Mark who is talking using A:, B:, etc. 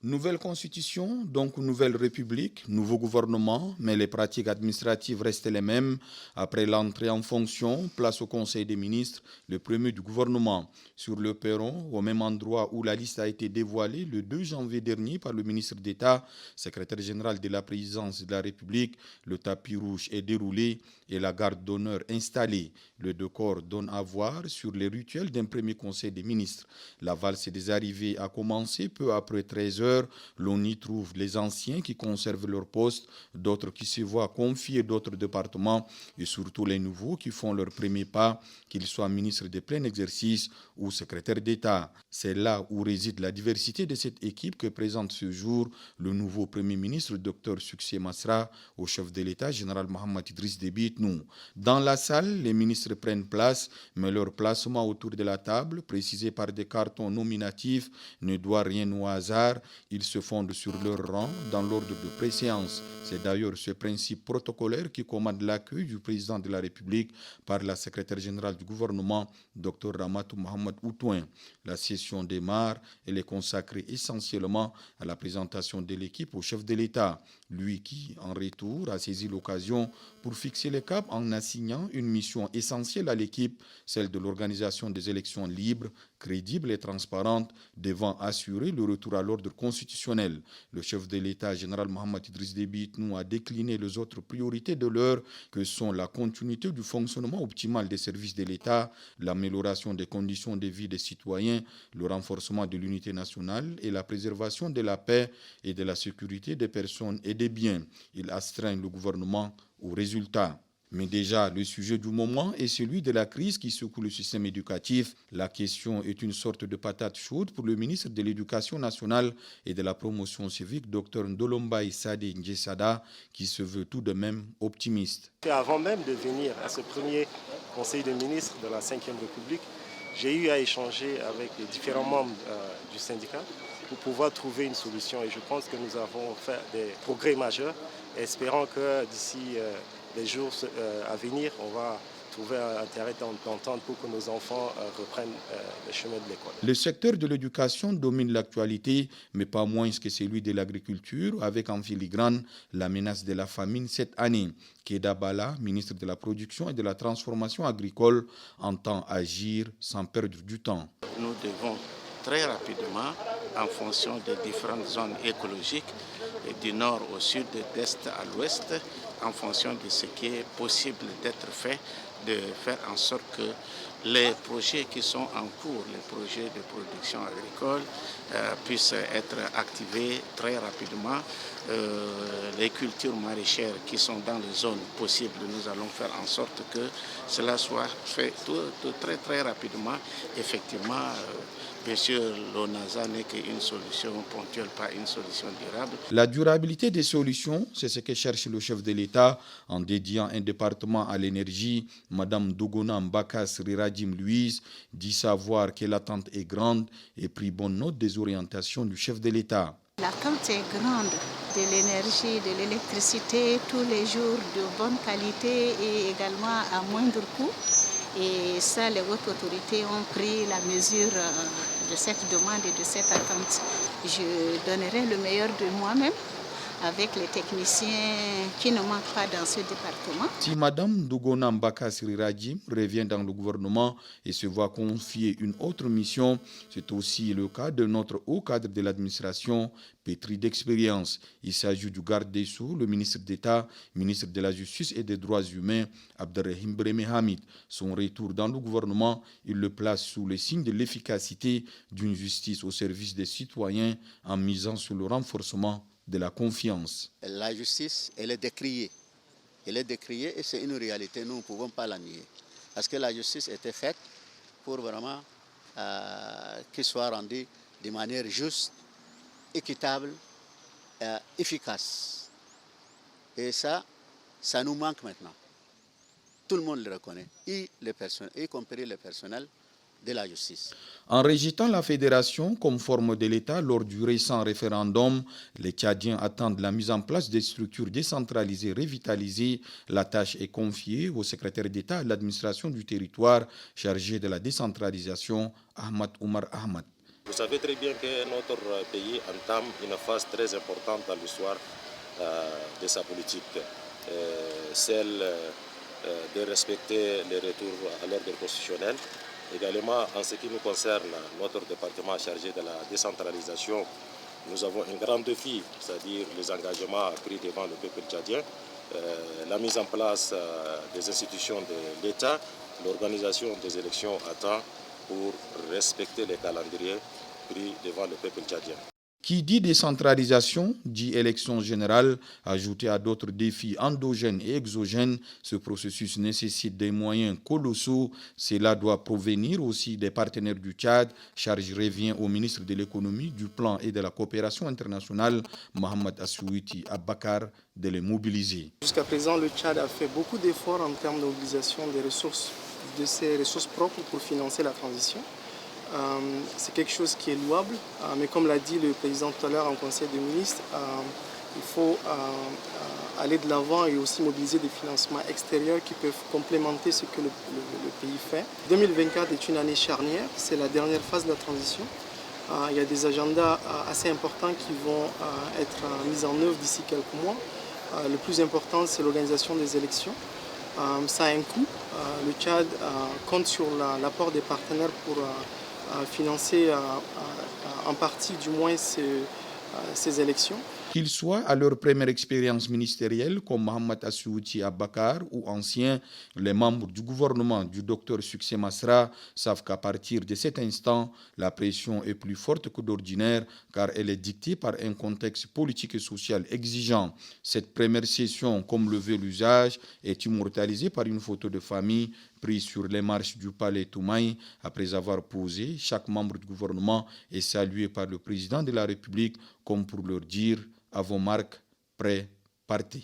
A: Nouvelle constitution, donc nouvelle république, nouveau gouvernement, mais les pratiques administratives restent les mêmes. Après l'entrée en fonction, place au Conseil des ministres, le premier du gouvernement. Sur le perron, au même endroit où la liste a été dévoilée le 2 janvier dernier par le ministre d'État, secrétaire général de la présidence de la République, le tapis rouge est déroulé et la garde d'honneur installée. Le décor donne à voir sur les rituels d'un premier Conseil des ministres. La valse des arrivées a commencé peu après 13 heures. L'on y trouve les anciens qui conservent leur poste, d'autres qui se voient confier d'autres départements et surtout les nouveaux qui font leur premier pas, qu'ils soient ministres de plein exercice ou secrétaires d'État. C'est là où réside la diversité de cette équipe que présente ce jour le nouveau Premier ministre Dr Succé Masra au chef de l'État, général Mohamed Idriss Déby Itnou. Dans la salle, les ministres prennent place, mais leur placement autour de la table, précisé par des cartons nominatifs, ne doit rien au hasard. Ils se fondent sur leur rang dans l'ordre de préséance. C'est d'ailleurs ce principe protocolaire qui commande l'accueil du président de la République par la secrétaire générale du gouvernement, Dr Ramatou Mohamed Outouin. La session démarre. Elle est consacrée essentiellement à la présentation de l'équipe au chef de l'État. Lui qui, en retour, a saisi l'occasion pour fixer le cap en assignant une mission essentielle à l'équipe, celle de l'organisation des élections libres, crédibles et transparentes, devant assurer le retour à l'ordre constitutionnel. Le chef de l'État, général Mohamed Idriss Déby Itnou, a décliné les autres priorités de l'heure que sont la continuité du fonctionnement optimal des services de l'État, l'amélioration des conditions de vie des citoyens, le renforcement de l'unité nationale et la préservation de la paix et de la sécurité des personnes et des biens. Il astreint le gouvernement aux résultats. Mais déjà, le sujet du moment est celui de la crise qui secoue le système éducatif. La question est une sorte de patate chaude pour le ministre de l'Éducation nationale et de la promotion civique, Dr Ndolombaï Sade Njesada, qui se veut tout de même optimiste.
B: Avant même de venir à ce premier Conseil des ministres de la Ve République, j'ai eu à échanger avec les différents membres du syndicat pour pouvoir trouver une solution. Et je pense que nous avons fait des progrès majeurs, espérant que d'ici les jours à venir, on va trouver un terrain d'entente pour que nos enfants reprennent le chemin de l'école.
A: Le secteur de l'éducation domine l'actualité, mais pas moins que celui de l'agriculture, avec en filigrane la menace de la famine cette année. Keda Bala, ministre de la Production et de la Transformation agricole, entend agir sans perdre du temps.
C: Nous devons très rapidement, en fonction des différentes zones écologiques, du nord au sud, d'est à l'ouest, en fonction de ce qui est possible d'être fait, de faire en sorte que les projets qui sont en cours, les projets de production agricole, puissent être activés très rapidement. Les cultures maraîchères qui sont dans les zones possibles, nous allons faire en sorte que cela soit fait très très rapidement. Effectivement, bien sûr, l'ONASA n'est qu'une solution ponctuelle, pas une solution durable.
A: La durabilité des solutions, c'est ce que cherche le chef de l'État en dédiant un département à l'énergie. Madame Dogona Mbakas Riradim Louise dit savoir que l'attente est grande et prit bonne note des orientations du chef de l'État.
D: L'attente est grande de l'énergie, de l'électricité, tous les jours de bonne qualité et également à moindre coût. Et ça, les hautes autorités ont pris la mesure de cette demande et de cette attente. Je donnerai le meilleur de moi-même avec les techniciens qui ne manquent pas dans ce département.
A: Si Mme Dogona Mbakas Riradim revient dans le gouvernement et se voit confier une autre mission, c'est aussi le cas de notre haut cadre de l'administration, pétri d'expérience. Il s'agit du garde des Sceaux, le ministre d'État, ministre de la Justice et des Droits humains, Abderrahim Brahimi Hamid. Son retour dans le gouvernement, il le place sous le signe de l'efficacité d'une justice au service des citoyens en misant sur le renforcement de la confiance.
E: La justice, elle est décriée. Elle est décriée et c'est une réalité, nous ne pouvons pas la nier. Parce que la justice était faite pour vraiment qu'elle soit rendue de manière juste, équitable, efficace. Et ça nous manque maintenant. Tout le monde le reconnaît, y compris le personnel de la justice.
A: En rejetant la fédération comme forme de l'État lors du récent référendum, les Tchadiens attendent la mise en place des structures décentralisées revitalisées. La tâche est confiée au secrétaire d'État à l'administration du territoire chargé de la décentralisation, Ahmad Oumar Ahmad.
F: Vous savez très bien que notre pays entame une phase très importante dans l'histoire de sa politique, celle de respecter les retours à l'ordre constitutionnel. Également, en ce qui nous concerne, notre département chargé de la décentralisation, nous avons un grand défi, c'est-à-dire les engagements pris devant le peuple tchadien, la mise en place des institutions de l'État, l'organisation des élections à temps pour respecter les calendriers pris devant le peuple tchadien.
A: Qui dit décentralisation, dit élection générale, ajouté à d'autres défis endogènes et exogènes. Ce processus nécessite des moyens colossaux. Cela doit provenir aussi des partenaires du Tchad. Charge revient au ministre de l'économie, du plan et de la coopération internationale, Mohamed Assouiti Abakar, de les mobiliser.
G: Jusqu'à présent, le Tchad a fait beaucoup d'efforts en termes de mobilisation des ressources, de ses ressources propres pour financer la transition. C'est quelque chose qui est louable, mais comme l'a dit le président tout à l'heure en conseil des ministres, il faut aller de l'avant et aussi mobiliser des financements extérieurs qui peuvent complémenter ce que le pays fait. 2024 est une année charnière, c'est la dernière phase de la transition. Il y a des agendas assez importants qui vont être mis en œuvre d'ici quelques mois. Le plus important, c'est l'organisation des élections. Ça a un coût. Le Tchad compte sur l'apport des partenaires pour financer en partie du moins ces élections.
A: Qu'ils soient à leur première expérience ministérielle, comme Mohamed Assouiti Abakar ou anciens, les membres du gouvernement du docteur Succès Masra savent qu'à partir de cet instant, la pression est plus forte que d'ordinaire car elle est dictée par un contexte politique et social exigeant. Cette première session, comme le veut l'usage, est immortalisée par une photo de famille prise sur les marches du palais Toumaï. Après avoir posé, chaque membre du gouvernement est salué par le président de la République comme pour leur dire « à vos marques, prêts, partez ».